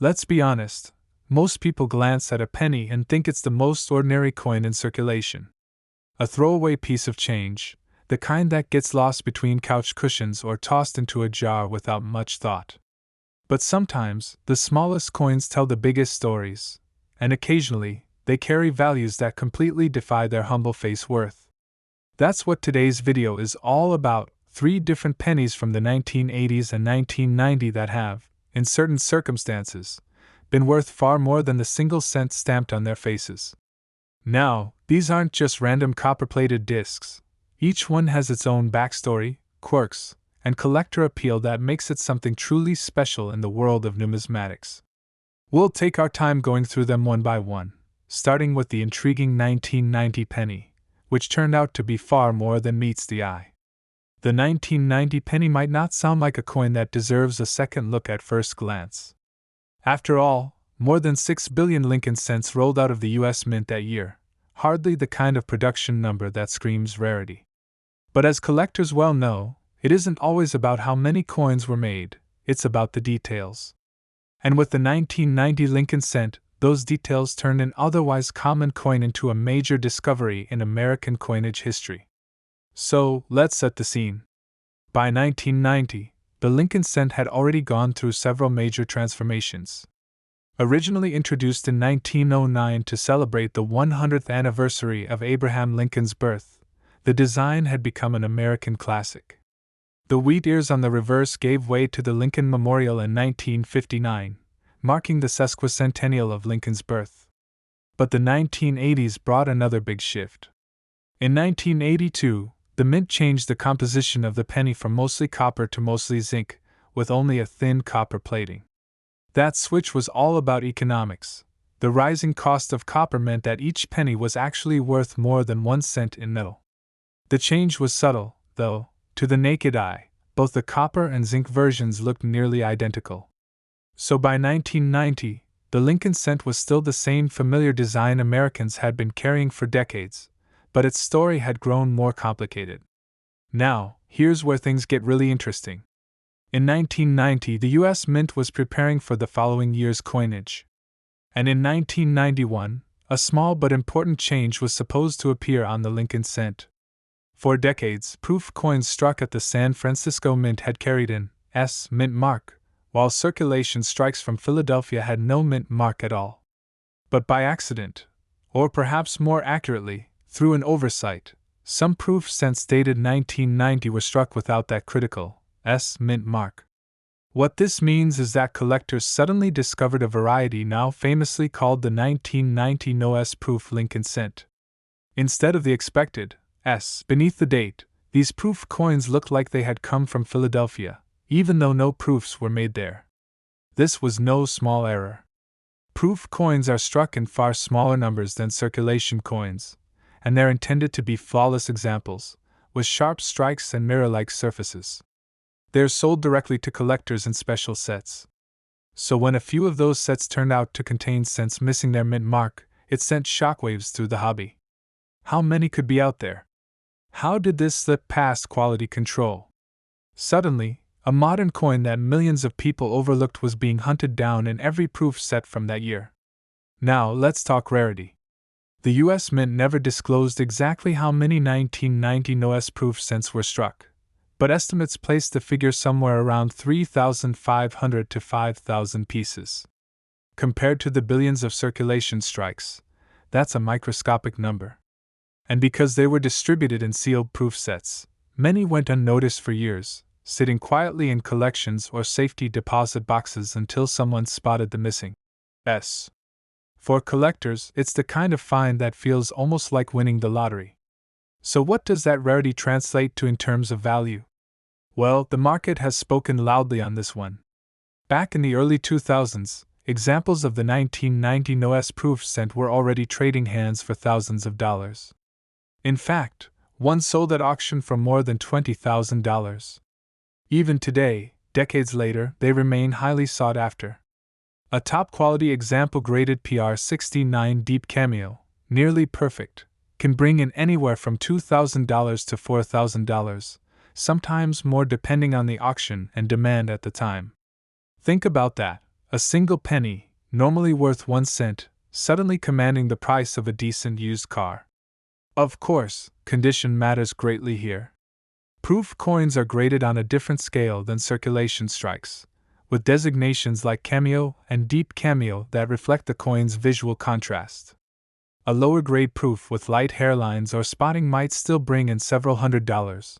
Let's be honest, most people glance at a penny and think it's the most ordinary coin in circulation. A throwaway piece of change, the kind that gets lost between couch cushions or tossed into a jar without much thought. But sometimes, the smallest coins tell the biggest stories, and occasionally, they carry values that completely defy their humble face worth. That's what today's video is all about: 3 different pennies from the 1980s and 1990 that have, in certain circumstances, been worth far more than the single cent stamped on their faces. Now, these aren't just random copper-plated discs. Each one has its own backstory, quirks, and collector appeal that makes it something truly special in the world of numismatics. We'll take our time going through them one by one, starting with the intriguing 1990 penny, which turned out to be far more than meets the eye. The 1990 penny might not sound like a coin that deserves a second look at first glance. After all, more than 6 billion Lincoln cents rolled out of the U.S. Mint that year, hardly the kind of production number that screams rarity. But as collectors well know, it isn't always about how many coins were made, it's about the details. And with the 1990 Lincoln cent, those details turned an otherwise common coin into a major discovery in American coinage history. So, let's set the scene. By 1990, the Lincoln cent had already gone through several major transformations. Originally introduced in 1909 to celebrate the 100th anniversary of Abraham Lincoln's birth, the design had become an American classic. The wheat ears on the reverse gave way to the Lincoln Memorial in 1959, marking the sesquicentennial of Lincoln's birth. But the 1980s brought another big shift. In 1982, the Mint changed the composition of the penny from mostly copper to mostly zinc, with only a thin copper plating. That switch was all about economics. The rising cost of copper meant that each penny was actually worth more than 1 cent in metal. The change was subtle, though. To the naked eye, both the copper and zinc versions looked nearly identical. So by 1990, the Lincoln cent was still the same familiar design Americans had been carrying for decades, but its story had grown more complicated. Now, here's where things get really interesting. In 1990, the U.S. Mint was preparing for the following year's coinage. And in 1991, a small but important change was supposed to appear on the Lincoln cent. For decades, proof coins struck at the San Francisco Mint had carried an S mint mark, while circulation strikes from Philadelphia had no mint mark at all. But by accident, or perhaps more accurately, through an oversight, some proof cents dated 1990 were struck without that critical S mint mark. What this means is that collectors suddenly discovered a variety now famously called the 1990 no S proof Lincoln cent. Instead of the expected S beneath the date, these proof coins looked like they had come from Philadelphia, even though no proofs were made there. This was no small error. Proof coins are struck in far smaller numbers than circulation coins, and they're intended to be flawless examples, with sharp strikes and mirror-like surfaces. They're sold directly to collectors in special sets. So when a few of those sets turned out to contain cents missing their mint mark, it sent shockwaves through the hobby. How many could be out there? How did this slip past quality control? Suddenly, a modern coin that millions of people overlooked was being hunted down in every proof set from that year. Now, let's talk rarity. The U.S. Mint never disclosed exactly how many 1990 no-S proof cents were struck, but estimates placed the figure somewhere around 3,500 to 5,000 pieces. Compared to the billions of circulation strikes, that's a microscopic number. And because they were distributed in sealed proof sets, many went unnoticed for years, sitting quietly in collections or safety deposit boxes until someone spotted the missing S. For collectors, it's the kind of find that feels almost like winning the lottery. So what does that rarity translate to in terms of value? Well, the market has spoken loudly on this one. Back in the early 2000s, examples of the 1990 no-S proof cent were already trading hands for thousands of dollars. In fact, one sold at auction for more than $20,000. Even today, decades later, they remain highly sought after. A top-quality example graded PR69 Deep Cameo, nearly perfect, can bring in anywhere from $2,000 to $4,000, sometimes more depending on the auction and demand at the time. Think about that, A single penny, normally worth 1 cent, suddenly commanding the price of a decent used car. Of course, condition matters greatly here. Proof coins are graded on a different scale than circulation strikes, with designations like cameo and deep cameo that reflect the coin's visual contrast. A lower grade proof with light hairlines or spotting might still bring in several $100s.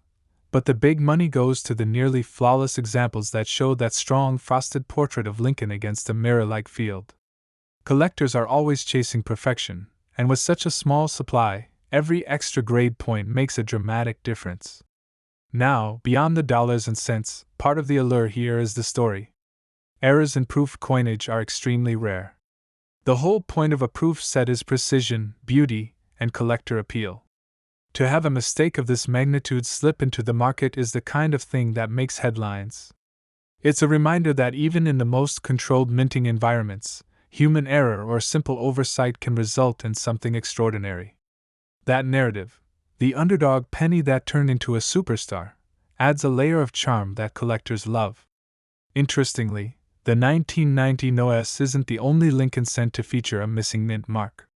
But the big money goes to the nearly flawless examples that show that strong frosted portrait of Lincoln against a mirror-like field. Collectors are always chasing perfection, and with such a small supply, every extra grade point makes a dramatic difference. Now, beyond the dollars and cents, part of the allure here is the story. Errors in proof coinage are extremely rare. The whole point of a proof set is precision, beauty, and collector appeal. To have a mistake of this magnitude slip into the market is the kind of thing that makes headlines. It's a reminder that even in the most controlled minting environments, human error or simple oversight can result in something extraordinary. That narrative, the underdog penny that turned into a superstar, adds a layer of charm that collectors love. Interestingly, the 1990 NOS isn't the only Lincoln cent to feature a missing mint mark.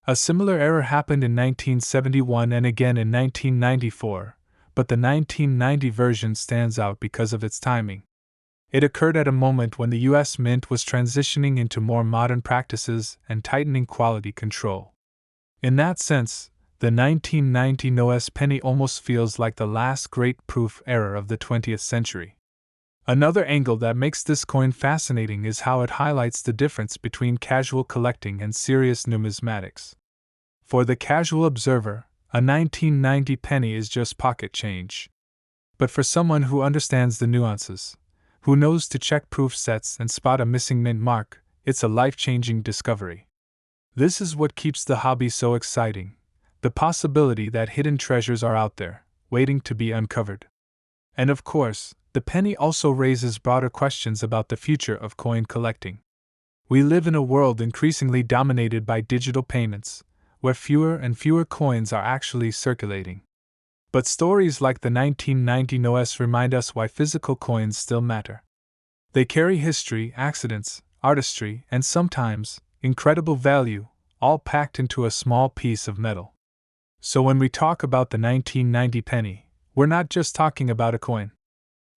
A similar error happened in 1971 and again in 1994, but the 1990 version stands out because of its timing. It occurred at a moment when the U.S. Mint was transitioning into more modern practices and tightening quality control. In that sense, the 1990 NOS penny almost feels like the last great proof error of the 20th century. Another angle that makes this coin fascinating is how it highlights the difference between casual collecting and serious numismatics. For the casual observer, a 1990 penny is just pocket change. But for someone who understands the nuances, who knows to check proof sets and spot a missing mint mark, it's a life-changing discovery. This is what keeps the hobby so exciting, the possibility that hidden treasures are out there, waiting to be uncovered. And of course, the penny also raises broader questions about the future of coin collecting. We live in a world increasingly dominated by digital payments, where fewer and fewer coins are actually circulating. But stories like the 1990 NOS remind us why physical coins still matter. They carry history, accidents, artistry, and sometimes incredible value, all packed into a small piece of metal. So when we talk about the 1990 penny, we're not just talking about a coin.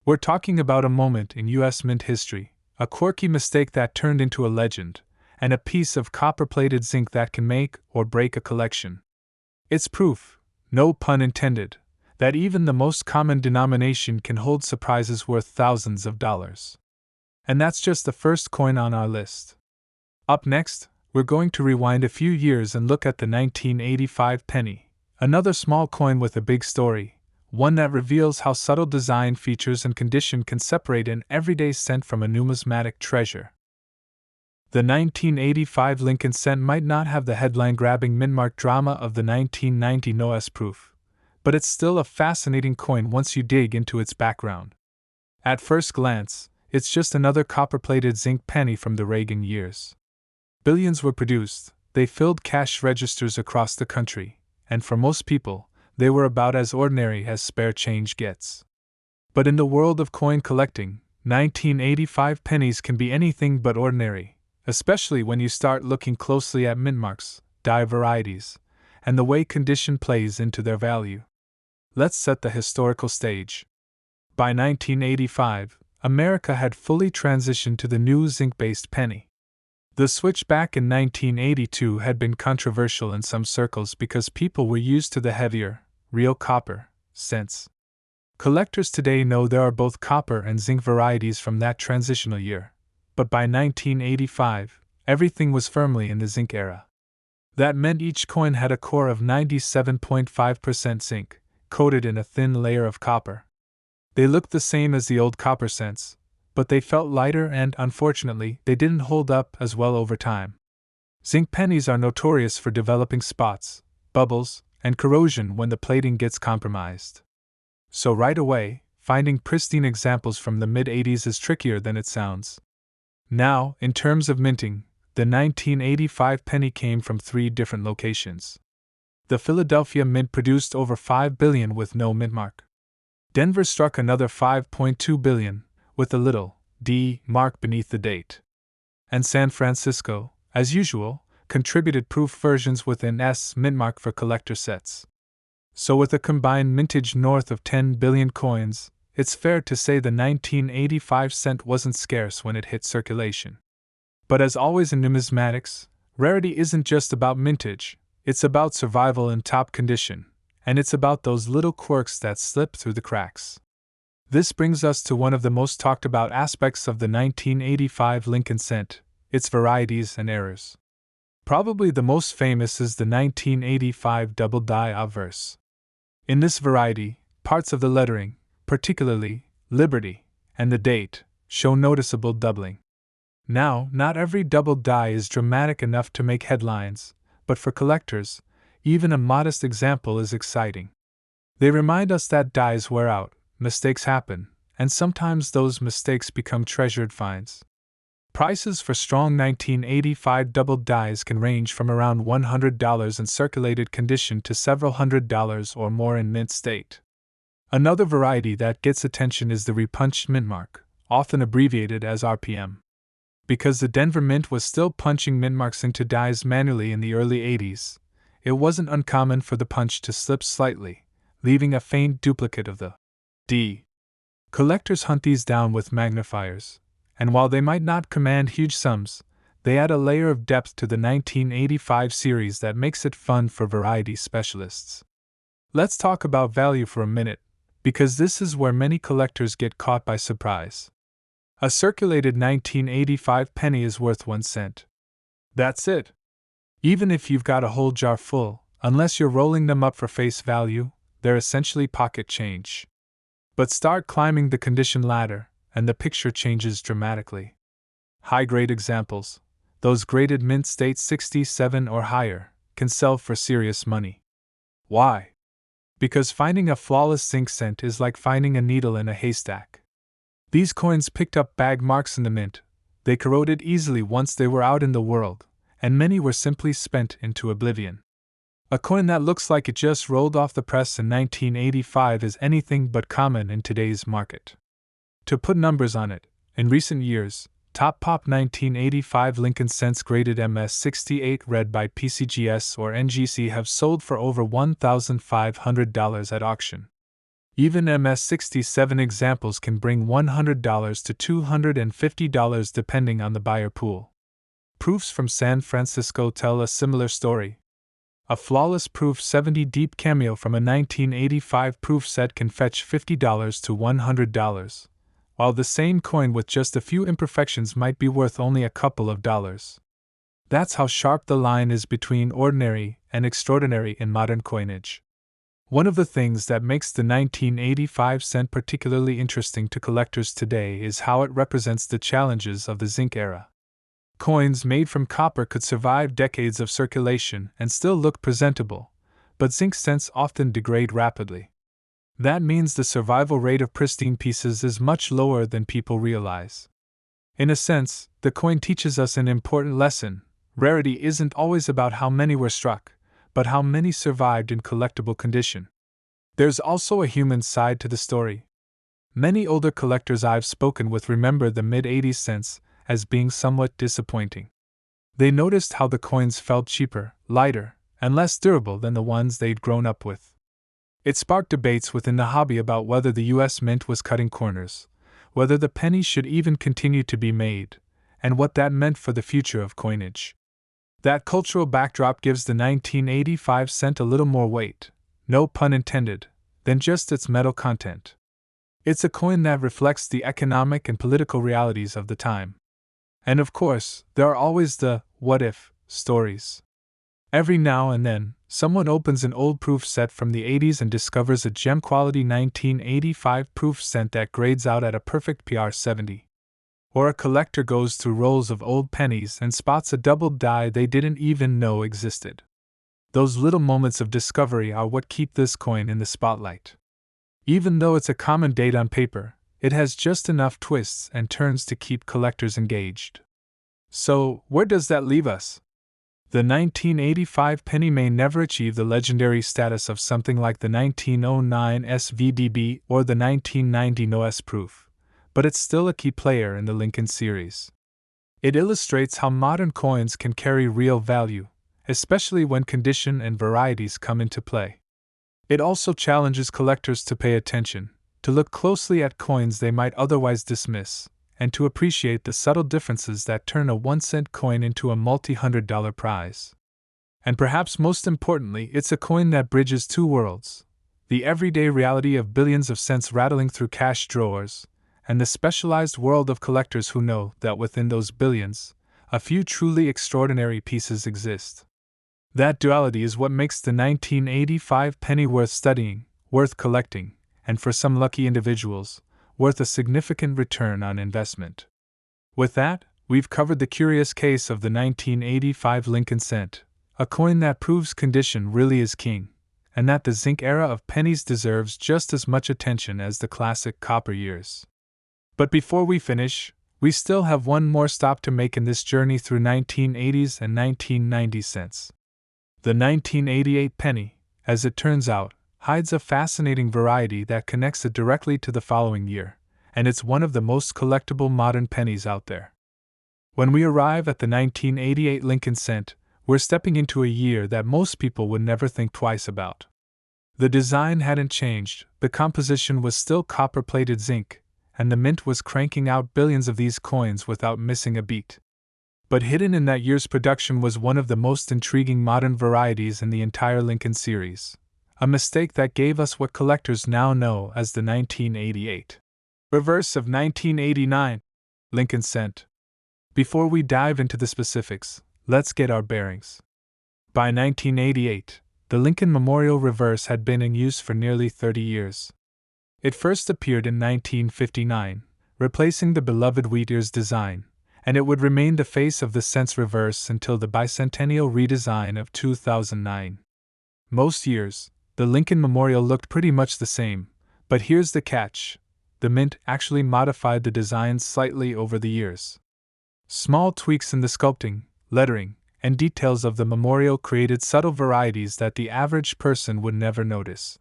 We're talking about a moment in U.S. Mint history, a quirky mistake that turned into a legend, and a piece of copper-plated zinc that can make or break a collection. It's proof, no pun intended, that even the most common denomination can hold surprises worth thousands of dollars. And that's just the first coin on our list. Up next, we're going to rewind a few years and look at the 1985 penny, another small coin with a big story, one that reveals how subtle design features and condition can separate an everyday cent from a numismatic treasure. The 1985 Lincoln cent might not have the headline-grabbing mintmark drama of the 1990 NOS proof, but it's still a fascinating coin once you dig into its background. At first glance, it's just another copper-plated zinc penny from the Reagan years. Billions were produced, they filled cash registers across the country, and for most people, they were about as ordinary as spare change gets. But in the world of coin collecting, 1985 pennies can be anything but ordinary, especially when you start looking closely at mintmarks, die varieties, and the way condition plays into their value. Let's set the historical stage. By 1985, America had fully transitioned to the new zinc-based penny. The switch back in 1982 had been controversial in some circles because people were used to the heavier, real copper cents. Collectors today know there are both copper and zinc varieties from that transitional year, but by 1985, everything was firmly in the zinc era. That meant each coin had a core of 97.5% zinc, coated in a thin layer of copper. They looked the same as the old copper cents, but they felt lighter and, unfortunately, they didn't hold up as well over time. Zinc pennies are notorious for developing spots, bubbles, and corrosion when the plating gets compromised. So right away, finding pristine examples from the mid-80s is trickier than it sounds. Now, in terms of minting, the 1985 penny came from 3 different locations. The Philadelphia Mint produced over $5 billion with no mint mark. Denver struck another $5.2 billion, with a little D mark beneath the date. And San Francisco, as usual, contributed proof versions within S mintmark for collector sets. So with a combined mintage north of 10 billion coins, it's fair to say the 1985 cent wasn't scarce when it hit circulation. But as always in numismatics, rarity isn't just about mintage, it's about survival in top condition, and it's about those little quirks that slip through the cracks. This brings us to one of the most talked about aspects of the 1985 Lincoln cent, its varieties and errors. Probably the most famous is the 1985 double die obverse. In this variety, parts of the lettering, particularly Liberty and the date, show noticeable doubling. Now, not every double die is dramatic enough to make headlines, but for collectors, even a modest example is exciting. They remind us that dies wear out, mistakes happen, and sometimes those mistakes become treasured finds. Prices for strong 1985 double dies can range from around $100 in circulated condition to several $100s or more in mint state. Another variety that gets attention is the repunched mintmark, often abbreviated as RPM. Because the Denver Mint was still punching mintmarks into dies manually in the early 80s, it wasn't uncommon for the punch to slip slightly, leaving a faint duplicate of the D. Collectors hunt these down with magnifiers, and while they might not command huge sums, they add a layer of depth to the 1985 series that makes it fun for variety specialists. Let's talk about value for a minute, because this is where many collectors get caught by surprise. A circulated 1985 penny is worth 1 cent. That's it. Even if you've got a whole jar full, unless you're rolling them up for face value, they're essentially pocket change. But start climbing the condition ladder, and the picture changes dramatically. High-grade examples, those graded mint state 67 or higher, can sell for serious money. Why? Because finding a flawless zinc cent is like finding a needle in a haystack. These coins picked up bag marks in the mint, they corroded easily once they were out in the world, and many were simply spent into oblivion. A coin that looks like it just rolled off the press in 1985 is anything but common in today's market. To put numbers on it, in recent years, Top Pop 1985 Lincoln cents graded MS68 read by PCGS or NGC have sold for over $1,500 at auction. Even MS67 examples can bring $100 to $250 depending on the buyer pool. Proofs from San Francisco tell a similar story. A flawless proof 70 deep cameo from a 1985 proof set can fetch $50 to $100, while the same coin with just a few imperfections might be worth only a couple of dollars. That's how sharp the line is between ordinary and extraordinary in modern coinage. One of the things that makes the 1985 cent particularly interesting to collectors today is how it represents the challenges of the zinc era. Coins made from copper could survive decades of circulation and still look presentable, but zinc cents often degrade rapidly. That means the survival rate of pristine pieces is much lower than people realize. In a sense, the coin teaches us an important lesson: rarity isn't always about how many were struck, but how many survived in collectible condition. There's also a human side to the story. Many older collectors I've spoken with remember the mid-80s cents as being somewhat disappointing. They noticed how the coins felt cheaper, lighter, and less durable than the ones they'd grown up with. It sparked debates within the hobby about whether the US Mint was cutting corners, whether the penny should even continue to be made, and what that meant for the future of coinage. That cultural backdrop gives the 1985 cent a little more weight, no pun intended, than just its metal content. It's a coin that reflects the economic and political realities of the time. And of course, there are always the what if stories. Every now and then, someone opens an old proof set from the 80s and discovers a gem-quality 1985 proof cent that grades out at a perfect PR 70. Or a collector goes through rolls of old pennies and spots a double die they didn't even know existed. Those little moments of discovery are what keep this coin in the spotlight. Even though it's a common date on paper, it has just enough twists and turns to keep collectors engaged. So, where does that leave us? The 1985 penny may never achieve the legendary status of something like the 1909 SVDB or the 1990 NOS proof, but it's still a key player in the Lincoln series. It illustrates how modern coins can carry real value, especially when condition and varieties come into play. It also challenges collectors to pay attention, to look closely at coins they might otherwise dismiss, and to appreciate the subtle differences that turn a 1-cent coin into a multi-$100 prize. And perhaps most importantly, it's a coin that bridges two worlds: the everyday reality of billions of cents rattling through cash drawers, and the specialized world of collectors who know that within those billions, a few truly extraordinary pieces exist. That duality is what makes the 1985 penny worth studying, worth collecting, and for some lucky individuals, worth a significant return on investment. With that, we've covered the curious case of the 1985 Lincoln cent, a coin that proves condition really is king, and that the zinc era of pennies deserves just as much attention as the classic copper years. But before we finish, we still have one more stop to make in this journey through 1980s and 1990 cents. The 1988 penny, as it turns out, hides a fascinating variety that connects it directly to the following year, and it's one of the most collectible modern pennies out there. When we arrive at the 1988 Lincoln cent, we're stepping into a year that most people would never think twice about. The design hadn't changed, the composition was still copper-plated zinc, and the mint was cranking out billions of these coins without missing a beat. But hidden in that year's production was one of the most intriguing modern varieties in the entire Lincoln series, a mistake that gave us what collectors now know as the 1988 reverse of 1989 Lincoln cent. Before we dive into the specifics, let's get our bearings. By 1988, the Lincoln Memorial reverse had been in use for nearly 30 years. It first appeared in 1959, replacing the beloved wheat ears design, and it would remain the face of the cent's reverse until the bicentennial redesign of 2009. Most years, the Lincoln Memorial looked pretty much the same, but here's the catch: the mint actually modified the design slightly over the years. Small tweaks in the sculpting, lettering, and details of the memorial created subtle varieties that the average person would never notice.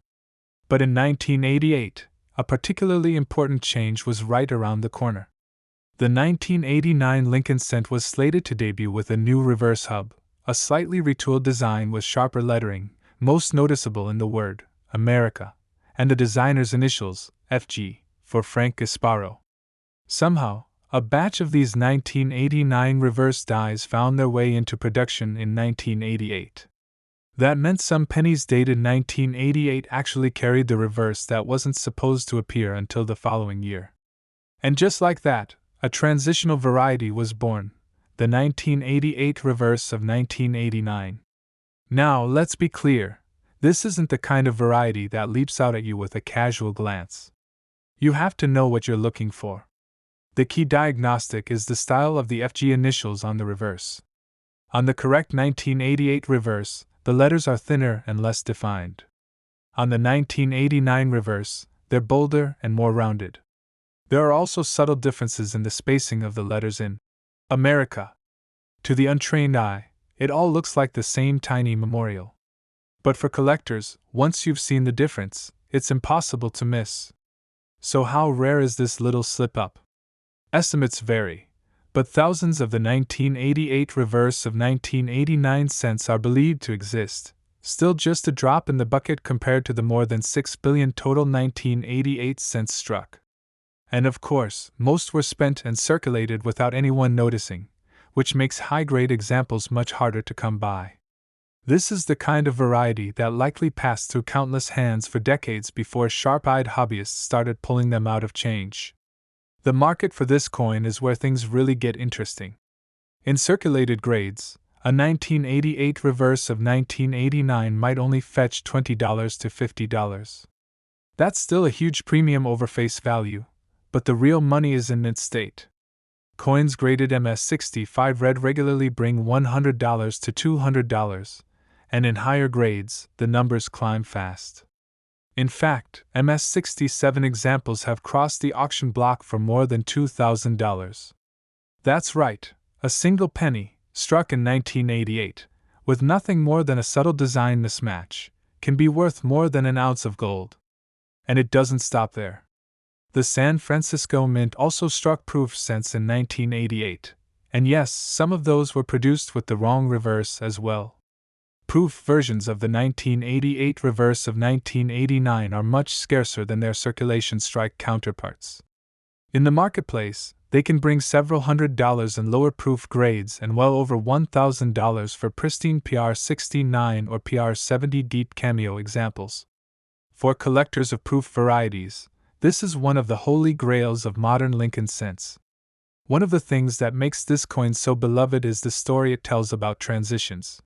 But in 1988, a particularly important change was right around the corner. The 1989 Lincoln cent was slated to debut with a new reverse hub, a slightly retooled design with sharper lettering, most noticeable in the word America, and the designer's initials, FG, for Frank Gasparo. Somehow, a batch of these 1989 reverse dies found their way into production in 1988. That meant some pennies dated 1988 actually carried the reverse that wasn't supposed to appear until the following year. And just like that, a transitional variety was born, the 1988 reverse of 1989. Now, let's be clear, this isn't the kind of variety that leaps out at you with a casual glance. You have to know what you're looking for. The key diagnostic is the style of the FG initials on the reverse. On the correct 1988 reverse, the letters are thinner and less defined. On the 1989 reverse, they're bolder and more rounded. There are also subtle differences in the spacing of the letters in America. To the untrained eye, it all looks like the same tiny memorial. But for collectors, once you've seen the difference, it's impossible to miss. So how rare is this little slip-up? Estimates vary, but thousands of the 1988 reverse of 1989 cents are believed to exist, still just a drop in the bucket compared to the more than 6 billion total 1988 cents struck. And of course, most were spent and circulated without anyone noticing, which makes high-grade examples much harder to come by. This is the kind of variety that likely passed through countless hands for decades before sharp-eyed hobbyists started pulling them out of change. The market for this coin is where things really get interesting. In circulated grades, a 1988 reverse of 1989 might only fetch $20 to $50. That's still a huge premium over face value, but the real money is in mint state. Coins graded MS65 red regularly bring $100 to $200, and in higher grades, the numbers climb fast. In fact, MS67 examples have crossed the auction block for more than $2,000. That's right, a single penny, struck in 1988, with nothing more than a subtle design mismatch, can be worth more than an ounce of gold. And it doesn't stop there. The San Francisco Mint also struck proof cents in 1988, And yes, some of those were produced with the wrong reverse as well. Proof versions of the 1988 reverse of 1989 are much scarcer than their circulation strike counterparts. In the marketplace, they can bring several $100s in lower proof grades and well over $1,000 for pristine PR69 or PR70 deep cameo examples. For collectors of proof varieties, this is one of the holy grails of modern Lincoln cents. One of the things that makes this coin so beloved is the story it tells about transitions.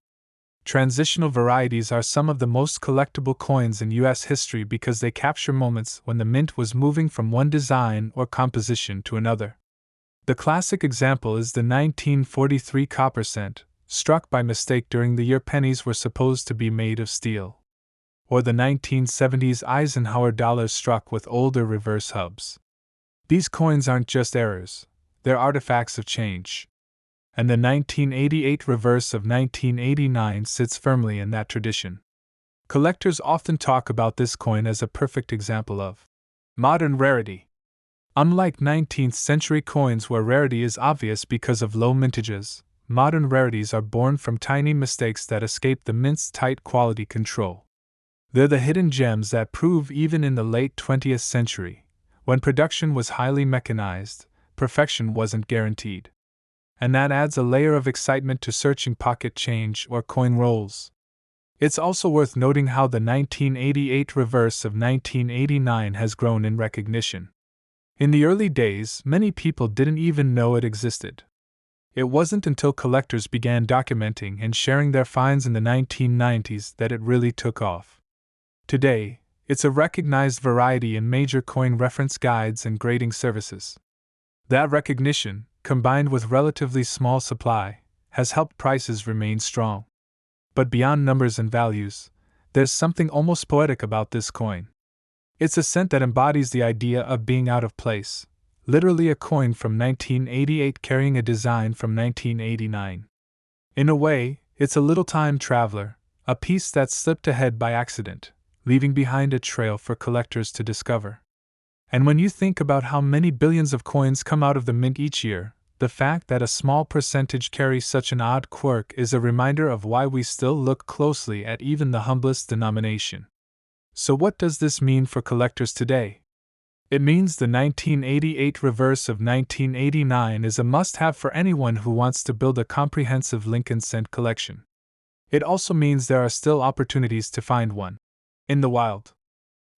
Transitional varieties are some of the most collectible coins in U.S. history because they capture moments when the mint was moving from one design or composition to another. The classic example is the 1943 copper cent, struck by mistake during the year pennies were supposed to be made of steel. Or the 1970s Eisenhower dollar struck with older reverse hubs. These coins aren't just errors, they're artifacts of change. And the 1988 reverse of 1989 sits firmly in that tradition. Collectors often talk about this coin as a perfect example of modern rarity. Unlike 19th century coins where rarity is obvious because of low mintages, modern rarities are born from tiny mistakes that escape the mint's tight quality control. They're the hidden gems that prove even in the late 20th century, when production was highly mechanized, perfection wasn't guaranteed. And that adds a layer of excitement to searching pocket change or coin rolls. It's also worth noting how the 1988 reverse of 1989 has grown in recognition. In the early days, many people didn't even know it existed. It wasn't until collectors began documenting and sharing their finds in the 1990s that it really took off. Today, it's a recognized variety in major coin reference guides and grading services. That recognition, combined with relatively small supply, has helped prices remain strong. But beyond numbers and values, there's something almost poetic about this coin. It's a cent that embodies the idea of being out of place, literally a coin from 1988 carrying a design from 1989. In a way, it's a little time traveler, a piece that slipped ahead by accident, leaving behind a trail for collectors to discover. And when you think about how many billions of coins come out of the mint each year, the fact that a small percentage carry such an odd quirk is a reminder of why we still look closely at even the humblest denomination. So what does this mean for collectors today? It means the 1988 reverse of 1989 is a must-have for anyone who wants to build a comprehensive Lincoln cent collection. It also means there are still opportunities to find one in the wild.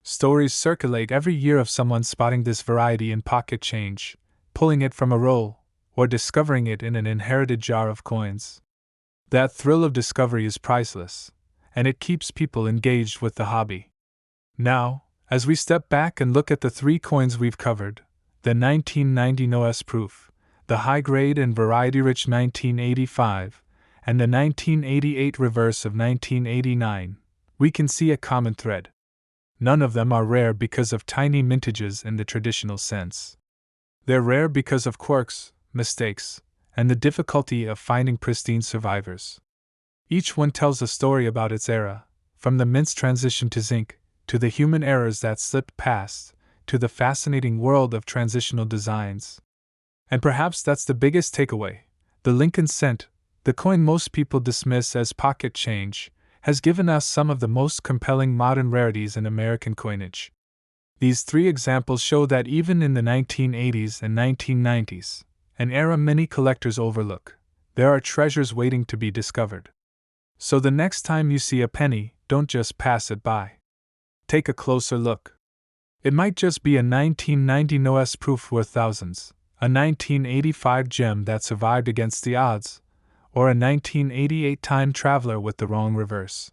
Stories circulate every year of someone spotting this variety in pocket change, pulling it from a roll, or discovering it in an inherited jar of coins. That thrill of discovery is priceless, and it keeps people engaged with the hobby. Now, as we step back and look at the three coins we've covered, the 1990 NOS proof, the high-grade and variety-rich 1985, and the 1988 reverse of 1989, we can see a common thread. None of them are rare because of tiny mintages in the traditional sense. They're rare because of quirks, mistakes, and the difficulty of finding pristine survivors. Each one tells a story about its era, from the mint's transition to zinc, to the human errors that slipped past, to the fascinating world of transitional designs. And perhaps that's the biggest takeaway. The Lincoln cent, the coin most people dismiss as pocket change, has given us some of the most compelling modern rarities in American coinage. These three examples show that even in the 1980s and 1990s, an era many collectors overlook, there are treasures waiting to be discovered. So the next time you see a penny, don't just pass it by. Take a closer look. It might just be a 1990 NOS proof worth thousands, a 1985 gem that survived against the odds, or a 1988 time traveler with the wrong reverse.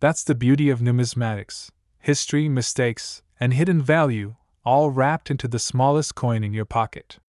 That's the beauty of numismatics: history, mistakes, and hidden value, all wrapped into the smallest coin in your pocket.